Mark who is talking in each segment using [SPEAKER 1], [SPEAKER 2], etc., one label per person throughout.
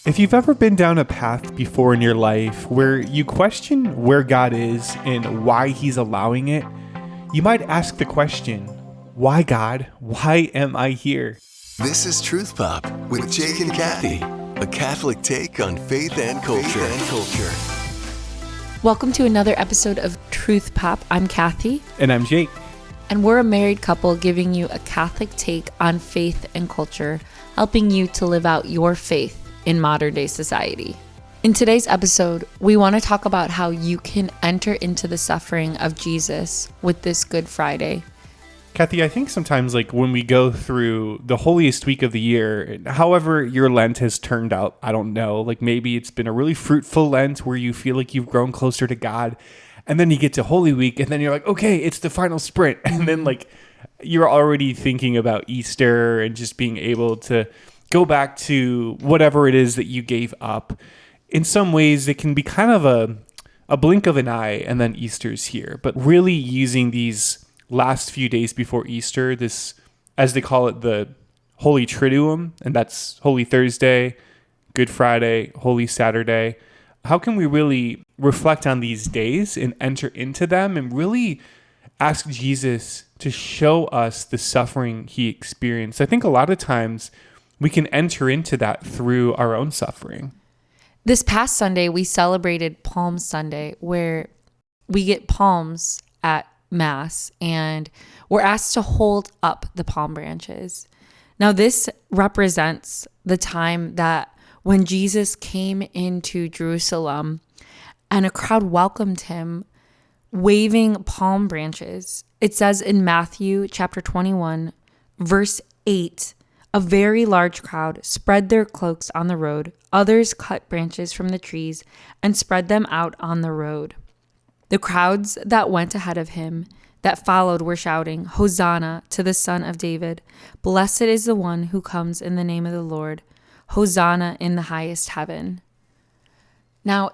[SPEAKER 1] If you've ever been down a path before in your life where you question where God is and why He's allowing it, you might ask the question, why God? Why am I here?
[SPEAKER 2] This is Truth Pop with Jake and Cathy, a Catholic take on faith and culture.
[SPEAKER 3] Welcome to another episode of Truth Pop. I'm Cathy.
[SPEAKER 1] And I'm Jake.
[SPEAKER 3] And we're a married couple giving you a Catholic take on faith and culture, helping you to live out your faith in modern day society. In today's episode, we want to talk about how you can enter into the suffering of Jesus with this Good Friday.
[SPEAKER 1] Cathy, I think sometimes when we go through the holiest week of the year, however your Lent has turned out, I don't know, maybe it's been a really fruitful Lent where you feel like you've grown closer to God. And then you get to Holy Week and then you're like, okay, it's the final sprint. And then you're already thinking about Easter and just being able to go back to whatever it is that you gave up. In some ways, it can be kind of a blink of an eye and then Easter's here. But really using these last few days before Easter, this, as they call it, the Holy Triduum, and that's Holy Thursday, Good Friday, Holy Saturday. How can we really reflect on these days and enter into them and really ask Jesus to show us the suffering He experienced? I think a lot of times we can enter into that through our own suffering.
[SPEAKER 3] This past Sunday, we celebrated Palm Sunday, where we get palms at Mass and we're asked to hold up the palm branches. Now, this represents the time that when Jesus came into Jerusalem and a crowd welcomed him waving palm branches. It says in Matthew chapter 21, verse 8, a very large crowd spread their cloaks on the road. Others cut branches from the trees and spread them out on the road. The crowds that went ahead of him, that followed, were shouting, Hosanna to the Son of David. Blessed is the one who comes in the name of the Lord. Hosanna in the highest heaven. Now,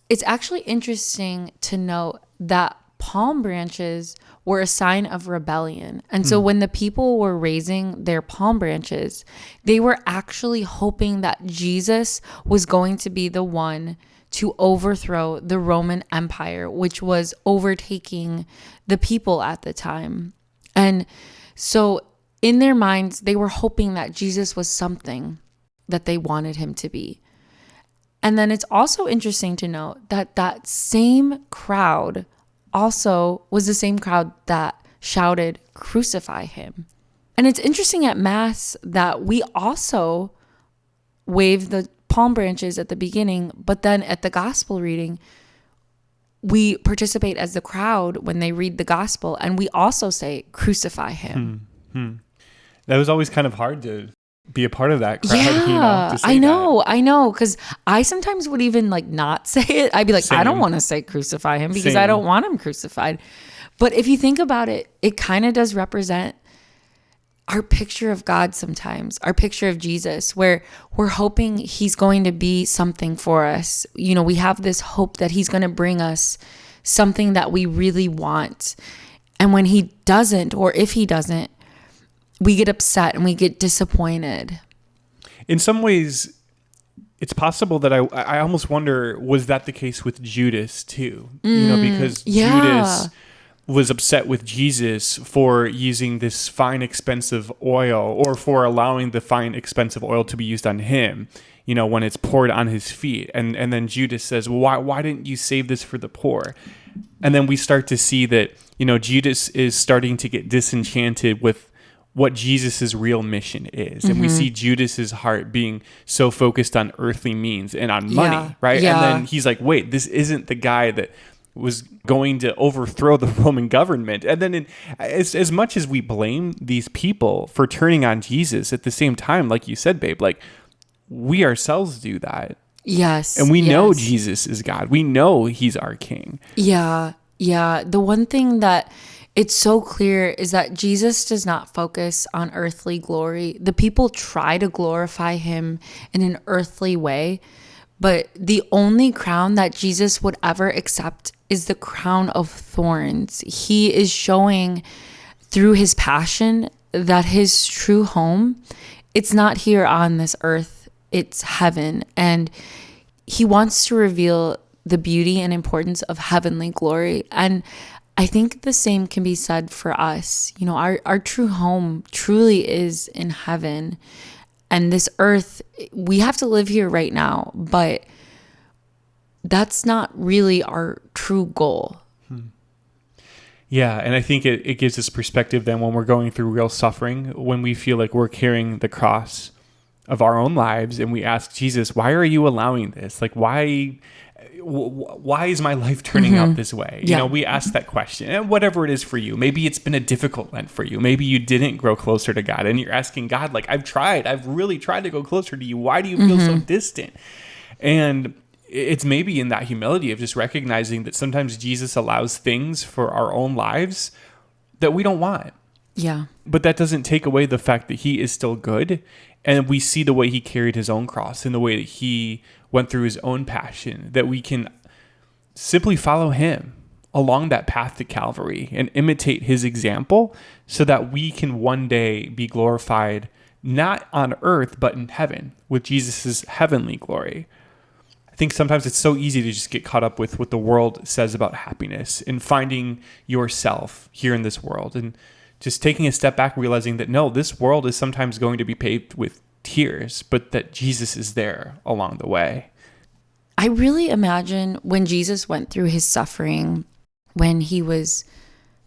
[SPEAKER 3] it's actually interesting to note that palm branches were a sign of rebellion. And so when the people were raising their palm branches, they were actually hoping that Jesus was going to be the one to overthrow the Roman Empire, which was overtaking the people at the time. And so in their minds, they were hoping that Jesus was something that they wanted him to be. And then it's also interesting to note that that same crowd also was the same crowd that shouted, crucify him. And it's interesting at Mass that we also wave the palm branches at the beginning, but then at the gospel reading, we participate as the crowd when they read the gospel, and we also say, crucify him.
[SPEAKER 1] That was always kind of hard to be a part of that crowd.
[SPEAKER 3] Yeah,
[SPEAKER 1] to say
[SPEAKER 3] I know. Because I sometimes would even not say it. I'd be like,
[SPEAKER 1] Same.
[SPEAKER 3] I don't want to say crucify him because
[SPEAKER 1] Same.
[SPEAKER 3] I don't want him crucified. But if you think about it, it kind of does represent our picture of God sometimes, our picture of Jesus, where we're hoping he's going to be something for us. You know, we have this hope that he's going to bring us something that we really want. And when he doesn't, or if he doesn't, we get upset and we get disappointed.
[SPEAKER 1] In some ways, it's possible that I almost wonder, was that the case with Judas too? Because Judas was upset with Jesus for using this fine, expensive oil, or for allowing the fine, expensive oil to be used on him, when it's poured on his feet. And then Judas says, well, why didn't you save this for the poor? And then we start to see that, Judas is starting to get disenchanted with what Jesus's real mission is. And we see Judas's heart being so focused on earthly means and on money, right?
[SPEAKER 3] Yeah.
[SPEAKER 1] And then he's like, wait, this isn't the guy that was going to overthrow the Roman government. And then as much as we blame these people for turning on Jesus, at the same time, like you said, babe, we ourselves do that.
[SPEAKER 3] Yes.
[SPEAKER 1] And we know Jesus is God. We know he's our king.
[SPEAKER 3] Yeah. The one thing that it's so clear is that Jesus does not focus on earthly glory. The people try to glorify him in an earthly way, but the only crown that Jesus would ever accept is the crown of thorns. He is showing through his passion that his true home, it's not here on this earth. it's heaven. And he wants to reveal the beauty and importance of heavenly glory. And I think the same can be said for us. You know, our true home truly is in heaven. And this earth, we have to live here right now, but that's not really our true goal.
[SPEAKER 1] Yeah, and I think it gives us perspective then when we're going through real suffering, when we feel like we're carrying the cross of our own lives and we ask Jesus, why are you allowing this? Like, why is my life turning out this way? You know, we ask that question, and whatever it is for you, maybe it's been a difficult Lent for you. Maybe you didn't grow closer to God and you're asking God, like, I've really tried to go closer to you. Why do you feel so distant? And it's maybe in that humility of just recognizing that sometimes Jesus allows things for our own lives that we don't want.
[SPEAKER 3] Yeah.
[SPEAKER 1] But that doesn't take away the fact that he is still good. And we see the way he carried his own cross and the way that he went through his own passion, that we can simply follow him along that path to Calvary and imitate his example so that we can one day be glorified, not on earth, but in heaven with Jesus's heavenly glory. I think sometimes it's so easy to just get caught up with what the world says about happiness and finding yourself here in this world, and just taking a step back, realizing that no, this world is sometimes going to be paved with tears, but that Jesus is there along the way.
[SPEAKER 3] I really imagine when Jesus went through his suffering, when he was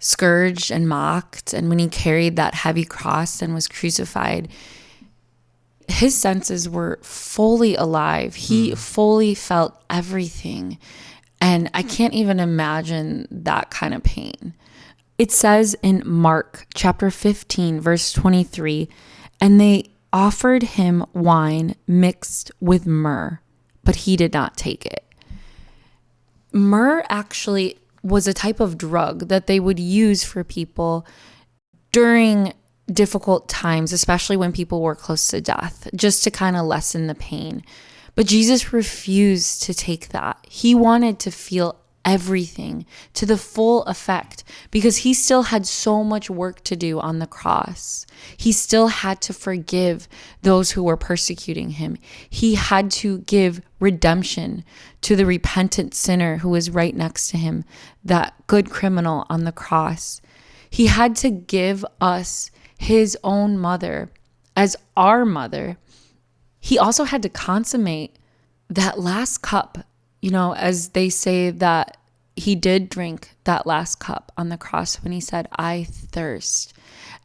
[SPEAKER 3] scourged and mocked, and when he carried that heavy cross and was crucified, his senses were fully alive. He fully felt everything. And I can't even imagine that kind of pain. It says in Mark chapter 15, verse 23, and they offered him wine mixed with myrrh, but he did not take it. Myrrh actually was a type of drug that they would use for people during difficult times, especially when people were close to death, just to kind of lessen the pain. But Jesus refused to take that. He wanted to feel everything to the full effect because he still had so much work to do on the cross. He still had to forgive those who were persecuting him. He had to give redemption to the repentant sinner who was right next to him, that good criminal on the cross. He had to give us his own mother as our mother. He also had to consummate that last cup, you know, as they say that he did drink that last cup on the cross when he said, I thirst.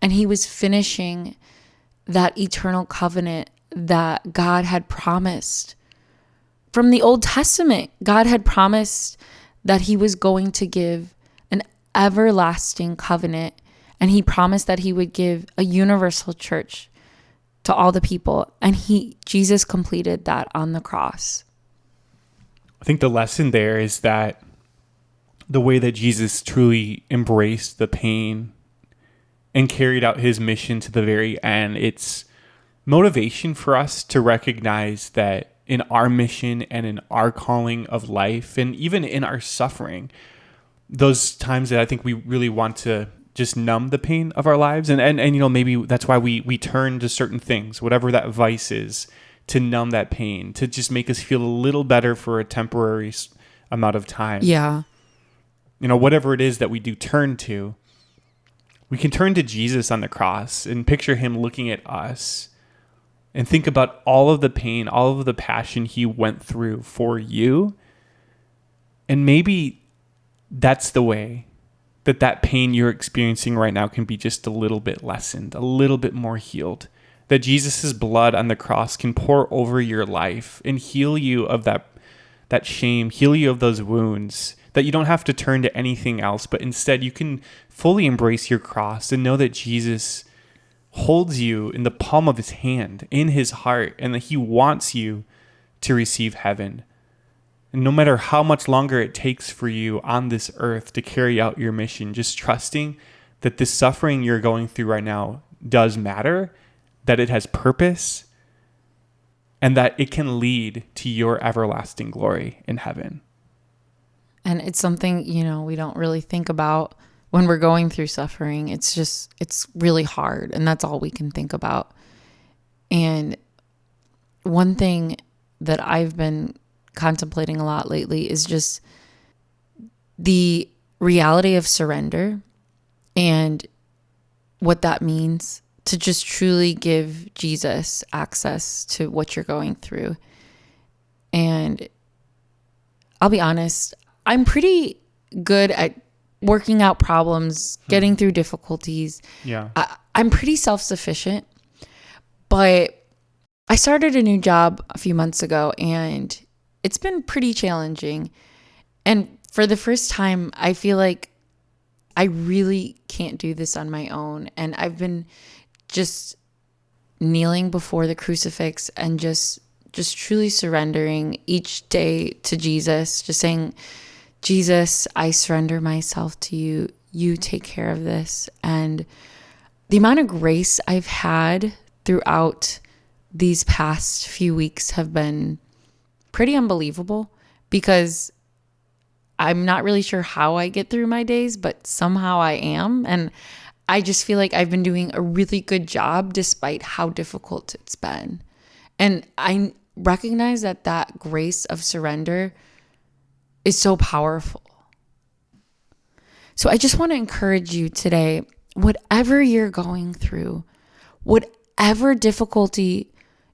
[SPEAKER 3] And he was finishing that eternal covenant that God had promised. From the Old Testament, God had promised that he was going to give an everlasting covenant. And he promised that he would give a universal church to all the people. And Jesus completed that on the cross.
[SPEAKER 1] I think the lesson there is that the way that Jesus truly embraced the pain and carried out his mission to the very end, it's motivation for us to recognize that in our mission and in our calling of life, and even in our suffering, those times that I think we really want to just numb the pain of our lives. And you know, maybe that's why we turn to certain things, whatever that vice is, to numb that pain, to just make us feel a little better for a temporary amount of time.
[SPEAKER 3] Yeah.
[SPEAKER 1] You know, whatever it is that we do turn to, we can turn to Jesus on the cross and picture him looking at us and think about all of the pain, all of the passion he went through for you. And maybe that's the way that pain you're experiencing right now can be just a little bit lessened, a little bit more healed. That Jesus' blood on the cross can pour over your life and heal you of that shame, heal you of those wounds, that you don't have to turn to anything else, but instead you can fully embrace your cross and know that Jesus holds you in the palm of his hand, in his heart, and that he wants you to receive heaven. And no matter how much longer it takes for you on this earth to carry out your mission, just trusting that the suffering you're going through right now does matter, that it has purpose, and that it can lead to your everlasting glory in heaven.
[SPEAKER 3] And it's something, you know, we don't really think about when we're going through suffering. It's really hard, and that's all we can think about. And one thing that I've been contemplating a lot lately is just the reality of surrender and what that means to just truly give Jesus access to what you're going through. And I'll be honest, I'm pretty good at working out problems, getting through difficulties.
[SPEAKER 1] Yeah.
[SPEAKER 3] I'm pretty self-sufficient, but I started a new job a few months ago and it's been pretty challenging. And for the first time, I feel like I really can't do this on my own. And I've been just kneeling before the crucifix and just truly surrendering each day to Jesus, just saying, Jesus, I surrender myself to you. You take care of this. And the amount of grace I've had throughout these past few weeks have been pretty unbelievable, because I'm not really sure how I get through my days, but somehow I am. And I just feel like I've been doing a really good job despite how difficult it's been. And I recognize that grace of surrender is so powerful. So I just want to encourage you today, whatever you're going through, whatever difficulty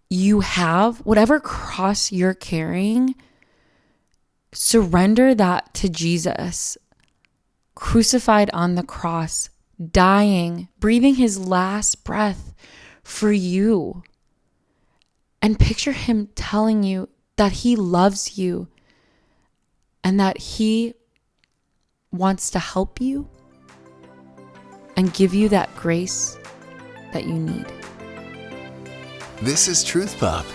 [SPEAKER 3] you have, whatever cross you're carrying, surrender that to Jesus, crucified on the cross, dying, breathing his last breath for you. And picture him telling you that he loves you and that he wants to help you and give you that grace that you need.
[SPEAKER 2] This is Truth Pop